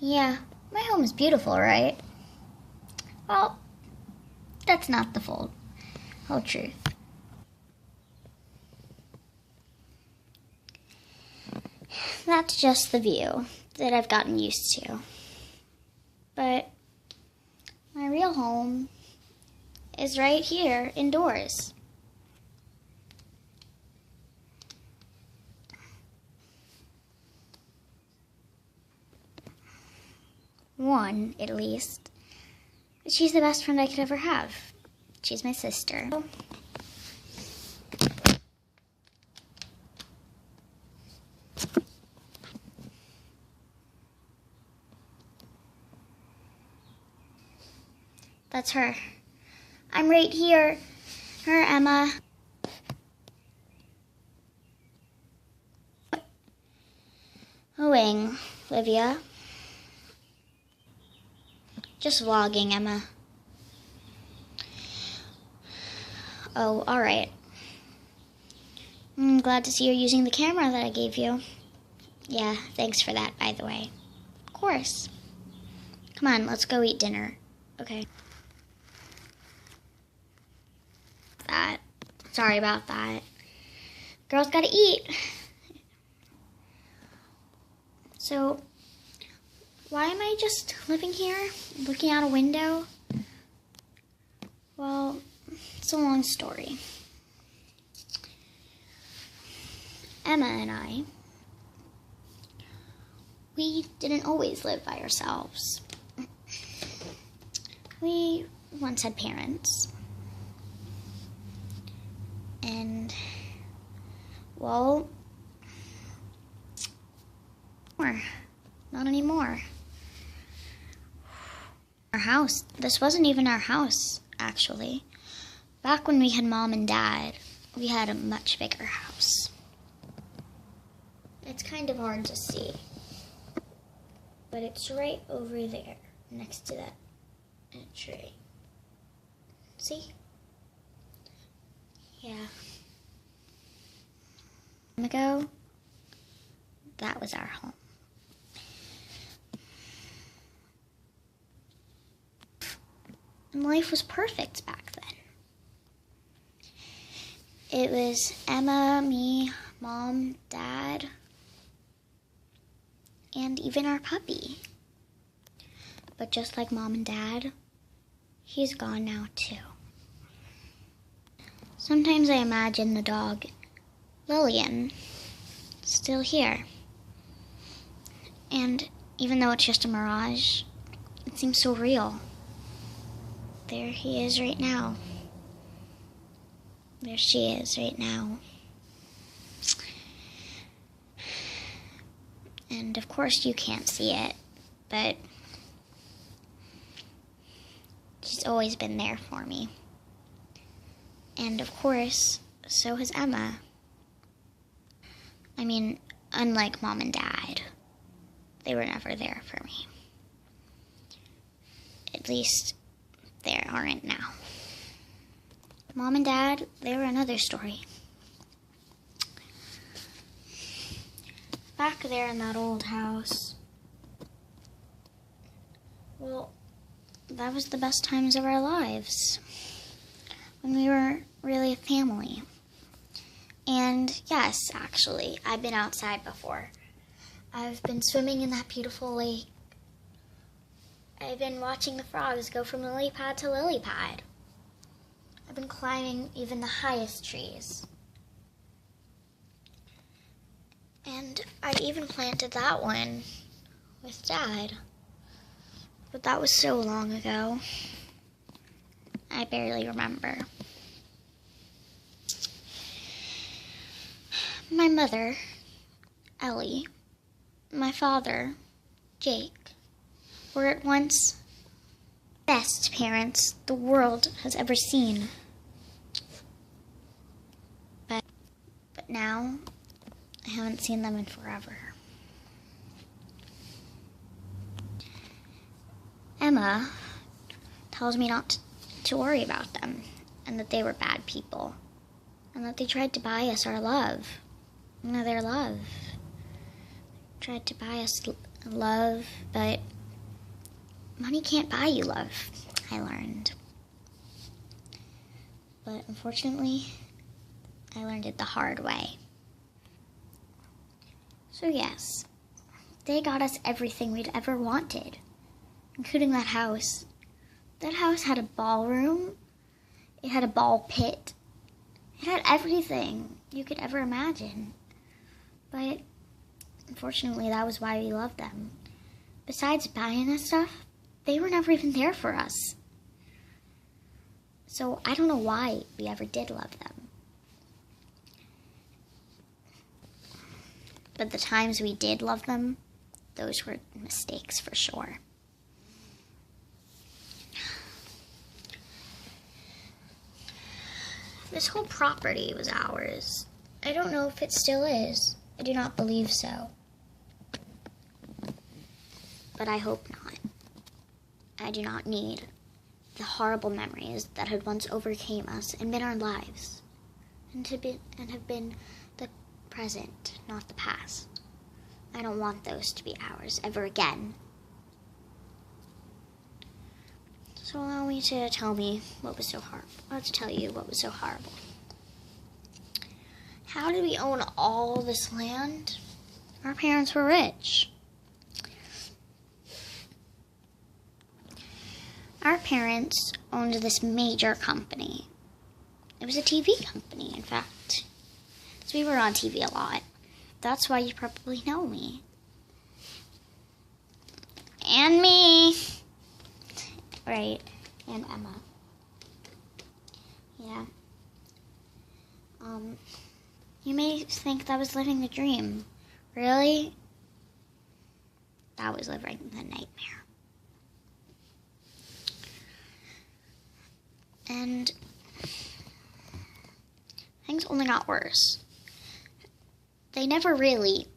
Yeah, my home is beautiful, right? Well, that's not the whole truth. That's just the view that I've gotten used to. But my real home is right here indoors. One, at least. She's the best friend I could ever have. She's my sister. That's her. I'm right here. Her, Emma. Wing, Livia. Just vlogging, Emma. Oh, alright. I'm glad to see you're using the camera that I gave you. Yeah, thanks for that, by the way. Of course. Come on, let's go eat dinner. Okay. Sorry about that. Girls gotta eat. So, why am I just living here, looking out a window? Well, it's a long story. Emma and I, we didn't always live by ourselves. We once had parents. And, well, not anymore. Our house, this wasn't even our house, actually. Back when we had Mom and Dad, we had a much bigger house. It's kind of hard to see, but it's right over there, next to that tree. See? Yeah. A time ago, that was our home. And life was perfect back then. It was Emma, me, Mom, Dad, and even our puppy. But just like Mom and Dad, he's gone now too. Sometimes I imagine the dog, Lillian, still here. And even though it's just a mirage, it seems so real. There he is right now. There she is right now. And of course you can't see it, but she's always been there for me. And of course, so has Emma. I mean, unlike Mom and Dad, they were never there for me. At least, they aren't now. Mom and Dad, they were another story. Back there in that old house, well, that was the best times of our lives. When we were really a family. And yes, actually, I've been outside before. I've been swimming in that beautiful lake. I've been watching the frogs go from lily pad to lily pad. I've been climbing even the highest trees. And I've even planted that one with Dad. But that was so long ago. I barely remember. My mother, Ellie, my father, Jake, were at once the best parents the world has ever seen. But now, I haven't seen them in forever. Emma tells me not to worry about them, and that they were bad people, and that they tried to buy us our love. Their love. Tried to buy us love, but money can't buy you love, I learned. But unfortunately, I learned it the hard way. So yes, they got us everything we'd ever wanted, including that house. That house had a ballroom, it had a ball pit, it had everything you could ever imagine. But unfortunately, that was why we loved them. Besides buying us stuff, they were never even there for us. So I don't know why we ever did love them. But the times we did love them, those were mistakes for sure. This whole property was ours. I don't know if it still is. I do not believe so. But I hope not. I do not need the horrible memories that had once overcame us and been our lives, and have been the present, not the past. I don't want those to be ours ever again. So allow me to tell me what was so horrible. To tell you what was so horrible. How did we own all this land? Our parents were rich. Our parents owned this major company. It was a TV company, in fact. So we were on TV a lot. That's why you probably know me. And me. Right. And Emma. Yeah. You may think that was living the dream. Really? That was living the nightmare. And things only got worse. They never really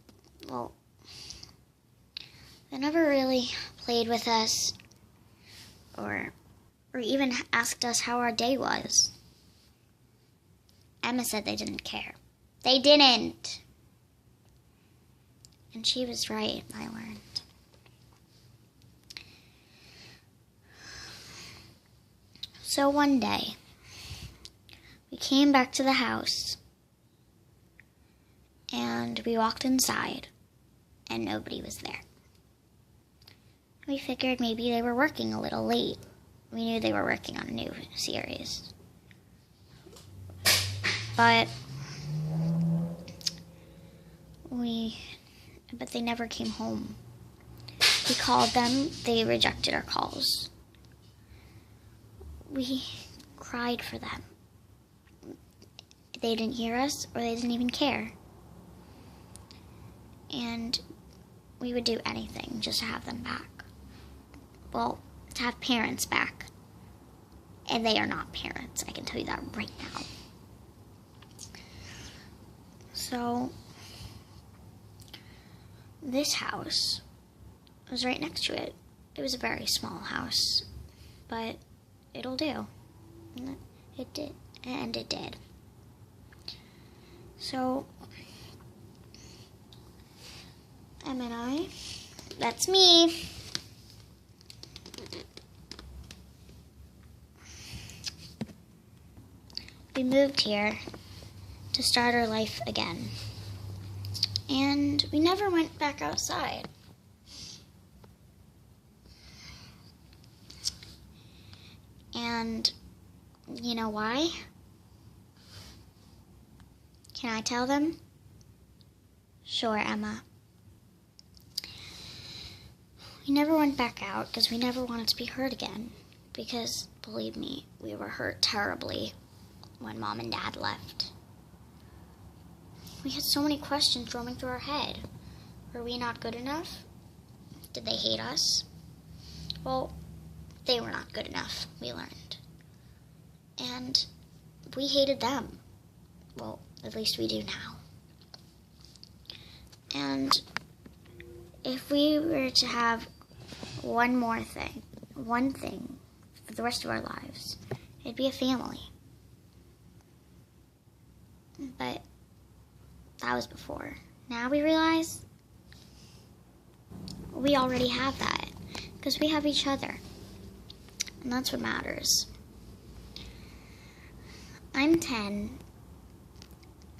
played with us or even asked us how our day was. Emma said they didn't care. They didn't. And she was right, I learned. So one day, we came back to the house, and we walked inside, and nobody was there. We figured maybe they were working a little late. We knew they were working on a new series. But they never came home. We called them, they rejected our calls. We cried for them. They didn't hear us, or they didn't even care. And we would do anything just to have them back. Well, to have parents back. And they are not parents, I can tell you that right now. So, this house was right next to it. It was a very small house, but it'll do. It did, and it did. So, Emma and I, that's me. We moved here to start our life again. And we never went back outside. And you know why? Can I tell them? Sure, Emma. We never went back out because we never wanted to be hurt again. Because, believe me, we were hurt terribly when Mom and Dad left. We had so many questions roaming through our head. Were we not good enough? Did they hate us? Well, they were not good enough, we learned. And we hated them. Well, at least we do now. And if we were to have one thing for the rest of our lives, it'd be a family. But that was before. Now we realize we already have that because we have each other. And that's what matters. I'm 10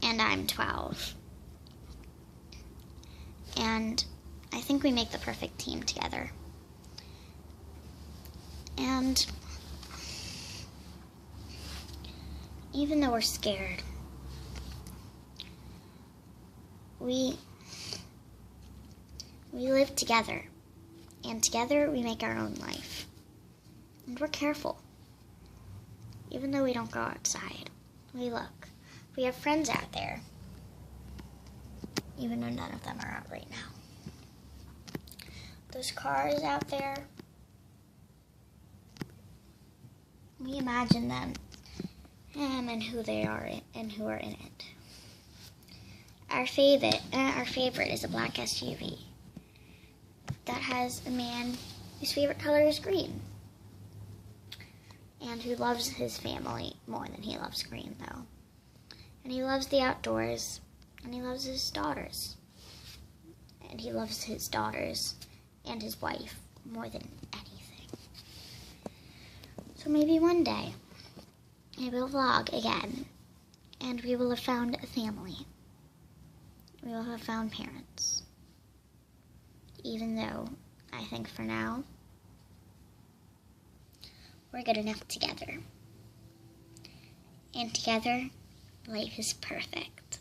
and I'm 12. And I think we make the perfect team together. And even though we're scared, we live together. And together we make our own life. And we're careful. Even though we don't go outside, we look. We have friends out there. Even though none of them are out right now. Those cars out there, we imagine them and who they are and who are in it. Our favorite is a black SUV that has a man whose favorite color is green and who loves his family more than he loves green, though. And he loves the outdoors, and he loves his daughters. And he loves his daughters and his wife more than anything. So maybe one day I will vlog again, and we will have found a family. We will have found parents. Even though I think for now, we're good enough together. And together, life is perfect.